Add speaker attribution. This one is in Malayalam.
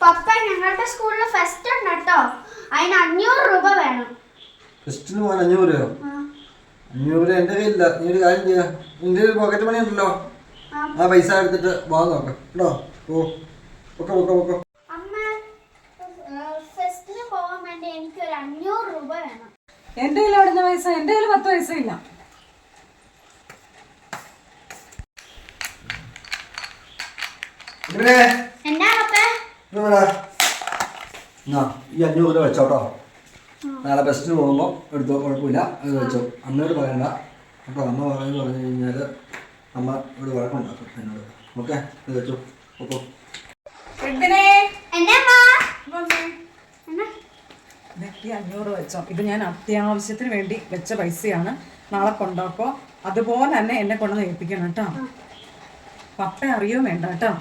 Speaker 1: പപ്പ ഞങ്ങളുടെ സ്കൂളിൽ ഫെസ്റ്റ് ഉണ്ട് കേട്ടോ. അതിന് 500 രൂപ വേണം.
Speaker 2: ഫെസ്റ്റിന് പോകാൻ 500 രൂപയോ? 500 രൂപ എൻ്റെ കയ്യിലില്ല. നീ ഒരു കാര്യം ചെയ്യാം, നിന്റെ ഒരു പോക്കറ്റ് മണി ഉണ്ടല്ലോ, ആ പൈസ എടുത്തിട്ട് പോകാൻ നോക്കാം കേട്ടോ. ഓ പൊക്കോ പൊക്കോ പൊക്കോ.
Speaker 1: അമ്മ ഫെസ്റ്റിന് പോകാൻ വേണ്ടി എനിക്കൊരു 500 രൂപ വേണം.
Speaker 3: എൻ്റെ കയ്യിൽ എവിടുന്ന പൈസ? എൻ്റെ കയ്യിൽ 10 പൈസ ഇല്ല.
Speaker 1: എന്നാ പപ്പേ?
Speaker 2: ഈ 500 രൂപ വെച്ചോട്ടോ. നാളെ ഫെസ്റ്റിന് പോകുമ്പോൾ എടുത്തോ, കുഴപ്പമില്ല. അത് വെച്ചോ, അമ്മയോട് പറയണ്ട കേട്ടോ. അമ്മ പറഞ്ഞു കഴിഞ്ഞാൽ അമ്മ ഇവിടെ വഴക്കുണ്ടാക്കും എന്നോട്. ഓക്കെ, ഇത് വെച്ചോ പൊക്കോ.
Speaker 3: ഈ 500 വെച്ചോ. ഇത് ഞാൻ അത്യാവശ്യത്തിന് വേണ്ടി വെച്ച പൈസയാണ്. നാളെ കൊണ്ടുപോക്കോ. അതുപോലെ തന്നെ എന്നെ കൊണ്ടുവന്ന് ഏൽപ്പിക്കണം കേട്ടോ. പപ്പ അറിയോ വേണ്ട കേട്ടോ.